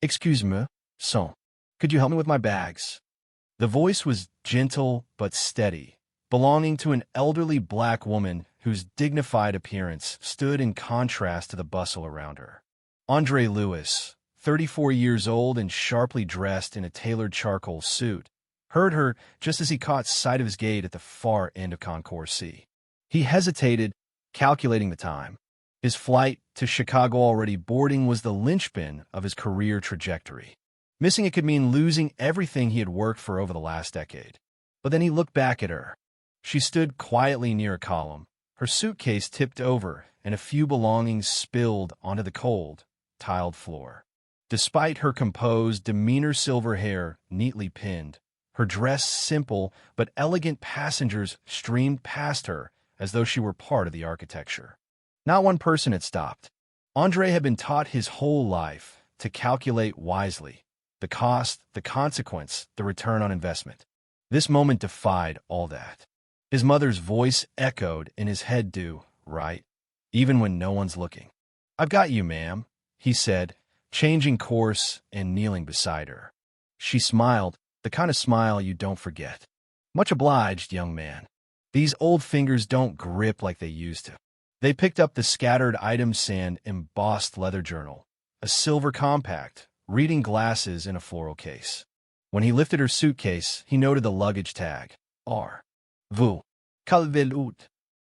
Excuse me, son. Could you help me with my bags? The voice was gentle but steady, belonging to an elderly black woman whose dignified appearance stood in contrast to the bustle around her. Andre Lewis, 34 years old and sharply dressed in a tailored charcoal suit, heard her just as he caught sight of his gate at the far end of Concourse C. He hesitated, calculating the time. His flight to Chicago already boarding was the linchpin of his career trajectory. Missing it could mean losing everything he had worked for over the last decade. But then he looked back at her. She stood quietly near a column, her suitcase tipped over and a few belongings spilled onto the cold, tiled floor. Despite her composed, demeanor silver hair neatly pinned, her dress simple but elegant, passengers streamed past her as though she were part of the architecture. Not one person had stopped. Andre had been taught his whole life to calculate wisely. The cost, the consequence, the return on investment. This moment defied all that. His mother's voice echoed in his head, "Do right, even when no one's looking." "I've got you, ma'am," he said, changing course and kneeling beside her. She smiled, the kind of smile you don't forget. "Much obliged, young man." These old fingers don't grip like they used to. They picked up the scattered items, sand embossed leather journal, a silver compact, reading glasses in a floral case. When he lifted her suitcase, he noted the luggage tag. "R. Vous. Calvelut."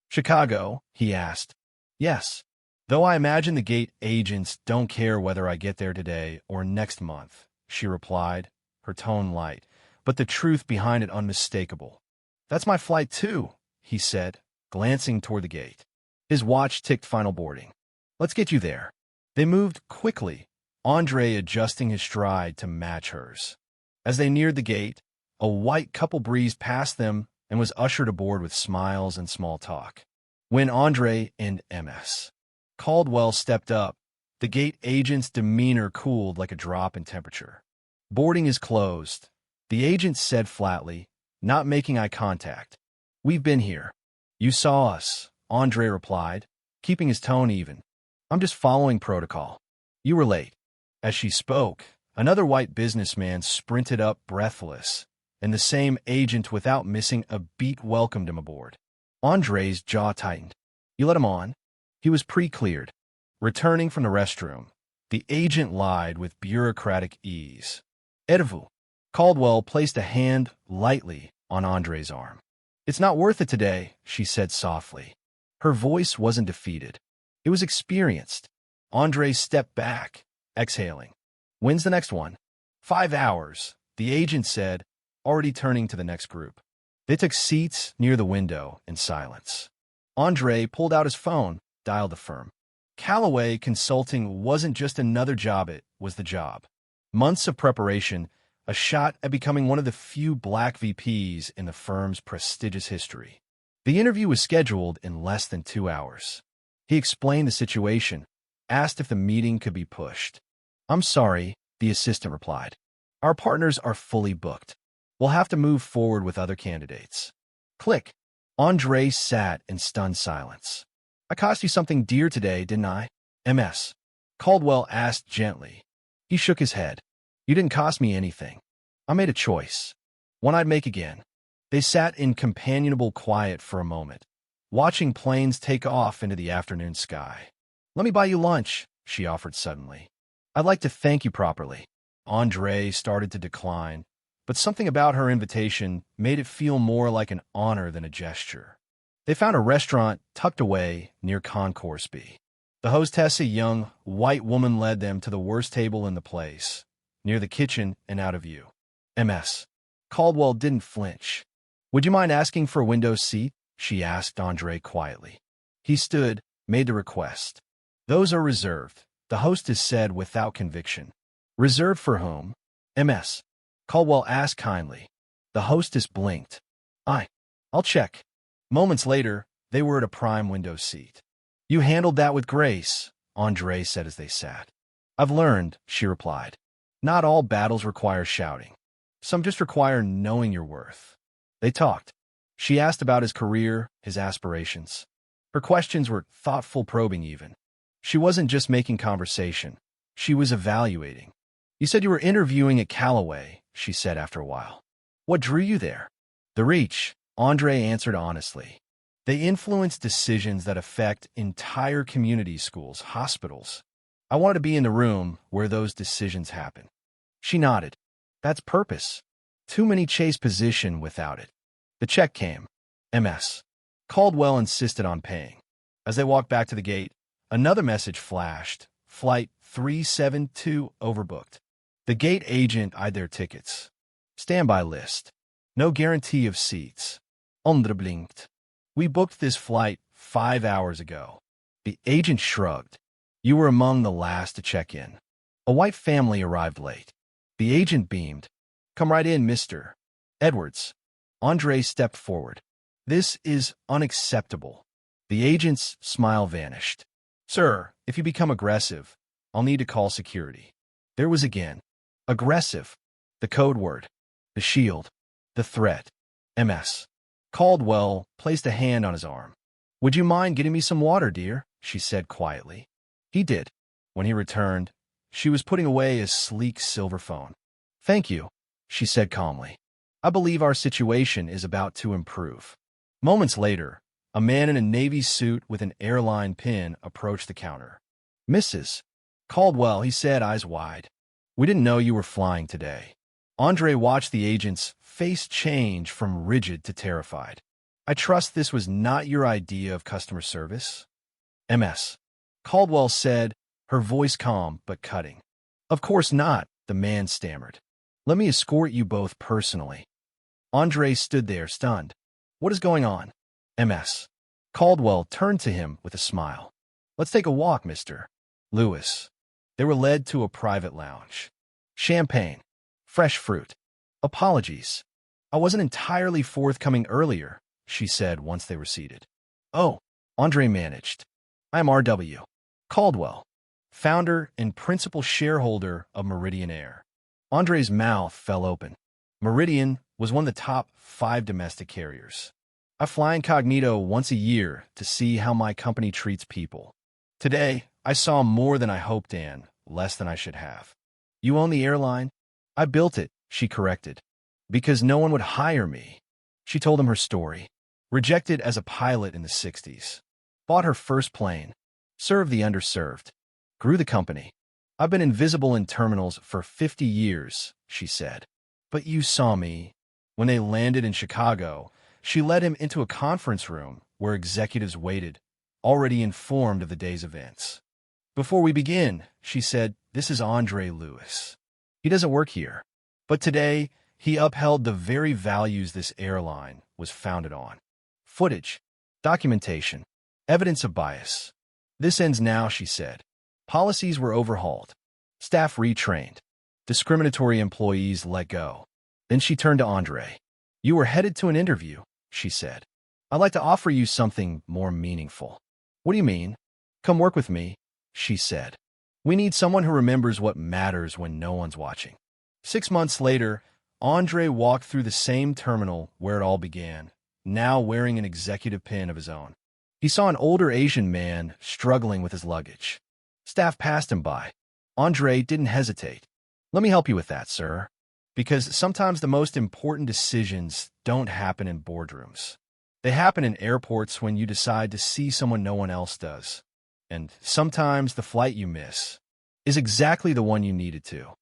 "Chicago?" he asked. "Yes. Though I imagine the gate agents don't care whether I get there today or next month," she replied, her tone light, but the truth behind it unmistakable. "That's my flight too," he said, glancing toward the gate. His watch ticked final boarding. "Let's get you there." They moved quickly, Andre adjusting his stride to match hers. As they neared the gate, a white couple breezed past them and was ushered aboard with smiles and small talk. When Andre and Ms. Caldwell stepped up, the gate agent's demeanor cooled like a drop in temperature. "Boarding is closed," the agent said flatly, not making eye contact. "We've been here." "You saw us," Andre replied, keeping his tone even. "I'm just following protocol." "You were late." As she spoke, another white businessman sprinted up breathless, and the same agent, without missing a beat, welcomed him aboard. Andre's jaw tightened. "You let him on?" He was pre-cleared. Returning from the restroom, the agent lied with bureaucratic ease. "Êtes-vous?" Caldwell placed a hand lightly on Andre's arm. "It's not worth it today," she said softly. Her voice wasn't defeated. It was experienced. Andre stepped back, exhaling. "When's the next one?" 5 hours, the agent said, already turning to the next group. They took seats near the window in silence. Andre pulled out his phone, dialed the firm. Callaway Consulting wasn't just another job, it was the job. Months of preparation, a shot at becoming one of the few black VPs in the firm's prestigious history. The interview was scheduled in less than 2 hours. He explained the situation, asked if the meeting could be pushed. "I'm sorry," the assistant replied. "Our partners are fully booked. We'll have to move forward with other candidates." Click. Andre sat in stunned silence. "I cost you something dear today, didn't I?" Ms. Caldwell asked gently. He shook his head. "You didn't cost me anything. I made a choice. One I'd make again." They sat in companionable quiet for a moment, watching planes take off into the afternoon sky. "Let me buy you lunch," she offered suddenly. "I'd like to thank you properly." Andre started to decline, but something about her invitation made it feel more like an honor than a gesture. They found a restaurant tucked away near Concourse B. The hostess, a young, white woman, led them to the worst table in the place, near the kitchen and out of view. Ms. Caldwell didn't flinch. "Would you mind asking for a window seat?" she asked Andre quietly. He stood, made the request. "Those are reserved," the hostess said without conviction. "Reserved for whom?" Ms. Caldwell asked kindly. The hostess blinked. I'll check." Moments later, they were at a prime window seat. "You handled that with grace," Andre said as they sat. "I've learned," she replied. "Not all battles require shouting. Some just require knowing your worth." They talked. She asked about his career, his aspirations. Her questions were thoughtful, probing even. She wasn't just making conversation. She was evaluating. You said you were interviewing at Callaway, she said after a while. What drew you there? The reach, Andre answered honestly. They influence decisions that affect entire communities, schools, hospitals. I wanted to be in the room where those decisions happen. She nodded. That's purpose. Too many chase position without it. The check came. MS. Caldwell insisted on paying. As they walked back to the gate, another message flashed. Flight 372 overbooked. The gate agent eyed their tickets. Standby list. No guarantee of seats. Underblinked. We booked this flight 5 hours ago. The agent shrugged. You were among the last to check in. A white family arrived late. The agent beamed. Come right in, Mr. Edwards. Andre stepped forward. This is unacceptable. The agent's smile vanished. Sir, if you become aggressive, I'll need to call security. There was again. Aggressive. The code word. The shield. The threat. MS. Caldwell placed a hand on his arm. Would you mind getting me some water, dear? She said quietly. He did. When he returned, she was putting away a sleek silver phone. Thank you, she said calmly. I believe our situation is about to improve. Moments later, a man in a navy suit with an airline pin approached the counter. Mrs. Caldwell, he said, eyes wide. We didn't know you were flying today. Andre watched the agent's face change from rigid to terrified. I trust this was not your idea of customer service? MS. Caldwell said, her voice calm but cutting. Of course not, the man stammered. Let me escort you both personally. Andre stood there, stunned. What is going on? MS. Caldwell turned to him with a smile. Let's take a walk, Mr. Lewis. They were led to a private lounge. Champagne. Fresh fruit. Apologies. I wasn't entirely forthcoming earlier, she said once they were seated. Oh, Andre managed. I am R.W. Caldwell, founder and principal shareholder of Meridian Air. Andre's mouth fell open. Meridian was one of the top 5 domestic carriers. I fly incognito once a year to see how my company treats people. Today, I saw more than I hoped and less than I should have. You own the airline? I built it, she corrected. Because no one would hire me. She told him her story. Rejected as a pilot in the 60s. Bought her first plane. Served the underserved. Grew the company. I've been invisible in terminals for 50 years, she said. But you saw me. When they landed in Chicago, she led him into a conference room where executives waited, already informed of the day's events. Before we begin, she said, this is Andre Lewis. He doesn't work here. But today, he upheld the very values this airline was founded on. Footage, documentation, evidence of bias. This ends now, she said. Policies were overhauled. Staff retrained. Discriminatory employees let go. Then she turned to Andre. You were headed to an interview, she said. I'd like to offer you something more meaningful. What do you mean? Come work with me, she said. We need someone who remembers what matters when no one's watching. 6 months later, Andre walked through the same terminal where it all began, now wearing an executive pin of his own. He saw an older Asian man struggling with his luggage. Staff passed him by. Andre didn't hesitate. Let me help you with that, sir. Because sometimes the most important decisions don't happen in boardrooms. They happen in airports when you decide to see someone no one else does. And sometimes the flight you miss is exactly the one you needed to.